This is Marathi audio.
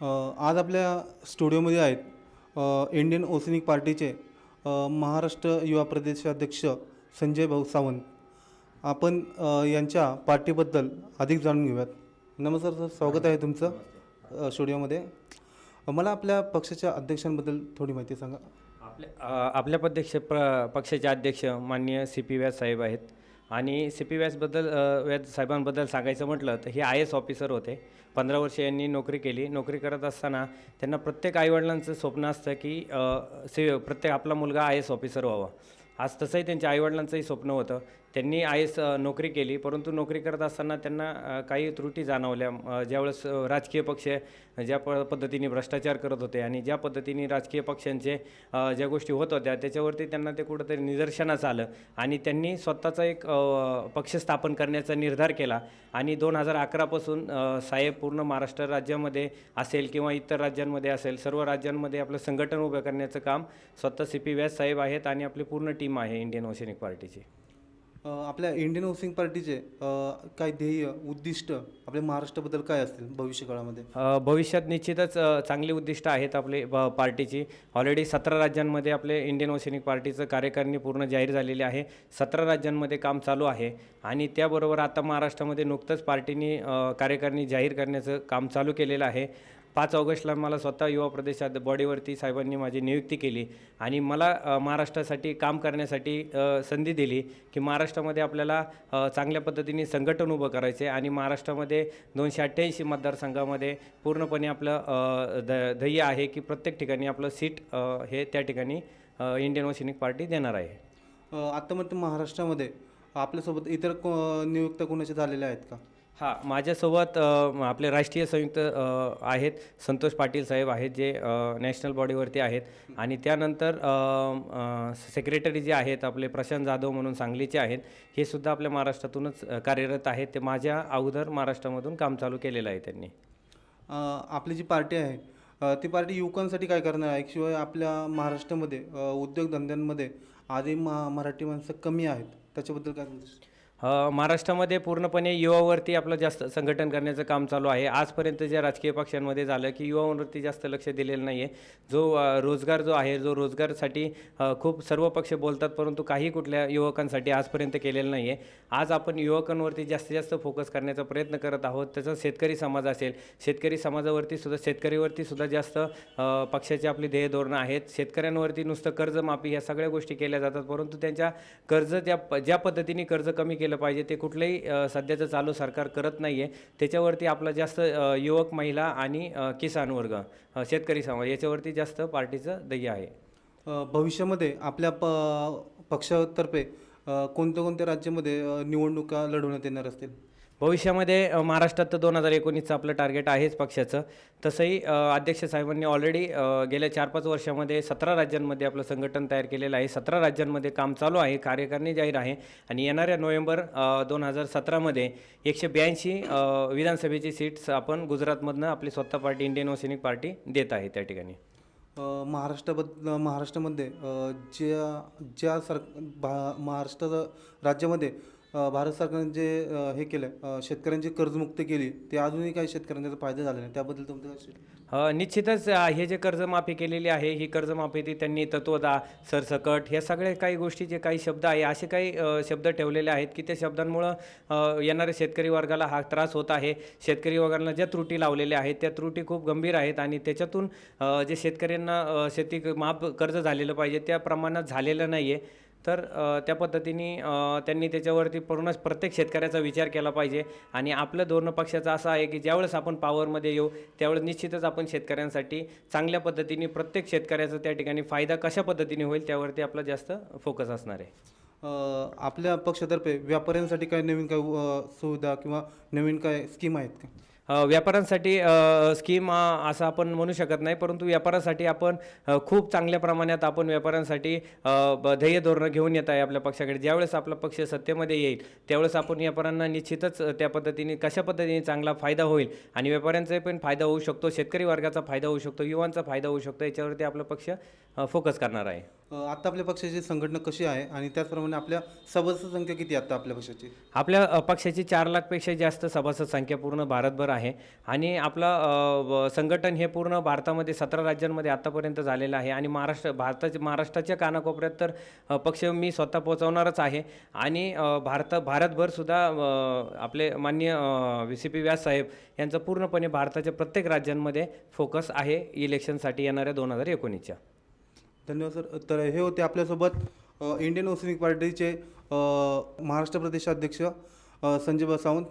आज आपल्या स्टुडिओमध्ये आहेत इंडियन ओसनिक पार्टीचे महाराष्ट्र युवा प्रदेशाध्यक्ष संजय भाऊ सावंत. आपण यांच्या पार्टीबद्दल अधिक जाणून घेऊयात. नमस्कार सर, स्वागत आहे तुमचं स्टुडिओमध्ये. मला आपल्या पक्षाच्या अध्यक्षांबद्दल थोडी माहिती सांगा. आपल्या पक्षाचे अध्यक्ष माननीय CP व्यास साहेब आहेत. आणि CP व्यास साहेबांबद्दल सांगायचं म्हटलं तर हे IAS ऑफिसर होते. 15 वर्ष यांनी नोकरी केली. नोकरी करत असताना त्यांना प्रत्येक आईवडिलांचं स्वप्न असतं की प्रत्येक आपला मुलगा IAS ऑफिसर व्हावा. आज तसंही त्यांच्या आईवडिलांचंही स्वप्न होतं. त्यांनी IAS नोकरी केली, परंतु नोकरी करत असताना त्यांना काही त्रुटी जाणवल्या. ज्यावेळेस राजकीय पक्ष ज्या पद्धतीने भ्रष्टाचार करत होते आणि ज्या पद्धतीने राजकीय पक्षांचे ज्या गोष्टी होत होत्या त्याच्यावरती त्यांना ते कुठंतरी निदर्शनास आलं आणि त्यांनी स्वतःचा एक पक्ष स्थापन करण्याचा निर्धार केला. आणि 2011पासून साहेब पूर्ण महाराष्ट्र राज्यामध्ये असेल किंवा इतर राज्यांमध्ये असेल, सर्व राज्यांमध्ये आपलं संघटन उभं करण्याचं काम स्वतः CP व्यास साहेब आहेत आणि आपली पूर्ण टीम आहे इंडियन ओशनिक पार्टीची. आपल्या इंडियन ओसनिक पार्टीचे काय ध्येय उद्दिष्ट आपल्या महाराष्ट्राबद्दल काय असतील भविष्यकाळामध्ये? भविष्यात निश्चितच चांगली उद्दिष्ट आहेत आपले पार्टीची. ऑलरेडी 17 राज्यांमध्ये आपले इंडियन ओशनिक पार्टीचं कार्यकारिणी पूर्ण जाहीर झालेली आहे. 17 राज्यांमध्ये काम चालू आहे आणि त्याबरोबर आता महाराष्ट्रामध्ये नुकतंच पार्टीने कार्यकारिणी जाहीर करण्याचं काम चालू केलेलं आहे. 5 ऑगस्टला मला स्वतः युवा प्रदेशात बॉडीवरती साहेबांनी माझी नियुक्ती केली आणि मला महाराष्ट्रासाठी काम करण्यासाठी संधी दिली की महाराष्ट्रामध्ये आपल्याला चांगल्या पद्धतीने संघटन उभं करायचे आणि महाराष्ट्रामध्ये 288 मतदारसंघामध्ये पूर्णपणे आपलं ध्येय आहे की प्रत्येक ठिकाणी आपलं सीट हे त्या ठिकाणी इंडियन ओशनिक पार्टी देणार आहे. आत्तापर्यंत महाराष्ट्रामध्ये आपल्यासोबत इतर नियुक्त कोणाचे झालेले आहेत का? हां, माझ्यासोबत आपले राष्ट्रीय संयुक्त आहेत, संतोष पाटील साहेब आहेत जे नॅशनल बॉडीवरती आहेत. आणि त्यानंतर सेक्रेटरी जे आहेत आपले प्रशांत जाधव म्हणून सांगलीचे आहेत, हे सुद्धा आपल्या महाराष्ट्रातूनच कार्यरत आहेत. ते माझ्या अगोदर महाराष्ट्रामधून काम चालू केलेलं आहे त्यांनी. आपली जी पार्टी आहे ती पार्टी युवकांसाठी काय करणार आहे? शिवाय आपल्या महाराष्ट्रामध्ये उद्योगधंद्यांमध्ये आधी मराठी माणसं कमी आहेत, त्याच्याबद्दल काय बोलतो? महाराष्ट्रामध्ये पूर्णपणे युवावरती आपलं जास्त संघटन करण्याचं काम चालू आहे. आजपर्यंत ज्या राजकीय पक्षांमध्ये झालं की युवांवरती जास्त लक्ष दिलेलं नाही आहे. रोजगार आहे, रोजगारसाठी खूप सर्व पक्ष बोलतात, परंतु काही कुठल्या युवकांसाठी आजपर्यंत केलेलं नाही आहे. आज आपण युवकांवरती जास्तीत जास्त फोकस करण्याचा प्रयत्न करत आहोत. त्याचं शेतकरी समाज असेल, शेतकरी समाजावरती सुद्धा शेतकरीवरती सुद्धा जास्त पक्षाची आपली ध्येय धोरणं आहेत. शेतकऱ्यांवरती नुसतं कर्जमाफी ह्या सगळ्या गोष्टी केल्या जातात, परंतु त्यांच्या कर्ज ज्या पद्धतीने कर्ज कमी केलं पाहिजे ते कुठलंही सध्याचं चालू सरकार करत नाही आहे. त्याच्यावरती आपला जास्त युवक, महिला आणि किसान वर्ग, शेतकरी समाज याच्यावरती जास्त पार्टीचं ध्येय आहे. भविष्यामध्ये आपल्या पक्षातर्फे कोणत्या राज्यामध्ये निवडणुका लढवण्यात येणार असतील? भविष्यामध्ये महाराष्ट्रात तर 2019चं आपलं टार्गेट आहेच पक्षाचं. तसंही अध्यक्ष साहेबांनी ऑलरेडी गेल्या 4-5 वर्षामध्ये 17 राज्यांमध्ये आपलं संघटन तयार केलेलं आहे. 17 राज्यांमध्ये काम चालू आहे, कार्यकारिणी जाहीर आहे आणि येणाऱ्या नोव्हेंबर 2017मध्ये 182 विधानसभेची सीट्स आपण गुजरातमधनं आपली स्वतः पार्टी इंडियन ओशनिक पार्टी देत आहे त्या ठिकाणी. महाराष्ट्रामध्ये महाराष्ट्र राज्यामध्ये भारत सरकारने जे हे केलं, शेतकऱ्यांची कर्जमुक्ती केली, ते अजूनही काही शेतकऱ्यांचा फायदा झाला नाही, त्याबद्दल तुमचं काय? निश्चितच हे जे कर्जमाफी केलेली आहे ही कर्जमाफी ती त्यांनी तत्वदा, सरसकट ह्या सगळ्या काही गोष्टीचे काही शब्द आहे, असे काही शब्द ठेवलेले आहेत की त्या शब्दांमुळं येणाऱ्या शेतकरी वर्गाला हा त्रास होत आहे. शेतकरी वर्गाला ज्या त्रुटी लावलेल्या आहेत त्या त्रुटी खूप गंभीर आहेत आणि त्याच्यातून जे शेतकऱ्यांना शेती माफ कर्ज झालेलं पाहिजे त्या प्रमाणात झालेलं नाही आहे. तर त्या पद्धतीने त्यांनी त्याच्यावरती पूर्णच प्रत्येक शेतकऱ्याचा विचार केला पाहिजे. आणि आपलं धोरण पक्षाचं असं आहे की ज्यावेळेस आपण पॉवरमध्ये येऊ त्यावेळेस निश्चितच आपण शेतकऱ्यांसाठी चांगल्या पद्धतीने प्रत्येक शेतकऱ्याचा त्या ठिकाणी फायदा कशा पद्धतीने होईल त्यावरती आपला जास्त फोकस असणार आहे. आपल्या पक्षातर्फे व्यापाऱ्यांसाठी काय नवीन काय सुविधा किंवा नवीन काय स्कीम आहेत का? व्यापाऱ्यांसाठी स्कीम असं आपण म्हणू शकत नाही, परंतु व्यापारासाठी आपण खूप चांगल्या प्रमाणात आपण व्यापाऱ्यांसाठी ध्येय धोरणं घेऊन येत आहे आपल्या पक्षाकडे. ज्यावेळेस आपला पक्ष सत्तेमध्ये येईल त्यावेळेस आपण व्यापाऱ्यांना निश्चितच त्या पद्धतीने कशा पद्धतीने चांगला फायदा होईल आणि व्यापाऱ्यांचाही पण फायदा होऊ शकतो, शेतकरी वर्गाचा फायदा होऊ शकतो, युवांचा फायदा होऊ शकतो, याच्यावरती आपला पक्ष फोकस करणार आहे. आत्ता आपल्या पक्षाची संघटना कशी आहे आणि त्याचप्रमाणे आपल्या सभासद संख्या किती आहे आत्ता आपल्या पक्षाची? आपल्या पक्षाची 4 लाखपेक्षा जास्त सभासद संख्या पूर्ण भारतभर आहे आणि आपलं संघटन हे पूर्ण भारतामध्ये 17 राज्यांमध्ये आत्तापर्यंत झालेलं आहे आणि महाराष्ट्राच्या कानाकोपऱ्यात तर पक्ष मी स्वतः पोहोचवणारच आहे आणि भारतभर सुद्धा आपले माननीय CP व्यास साहेब यांचं पूर्णपणे भारताच्या प्रत्येक राज्यांमध्ये फोकस आहे इलेक्शनसाठी येणाऱ्या 2019च्या. धन्यवाद सर. तर हे होते आपल्यासोबत इंडियन ओसनिक पार्टीचे महाराष्ट्र प्रदेशाध्यक्ष संजय सावंत.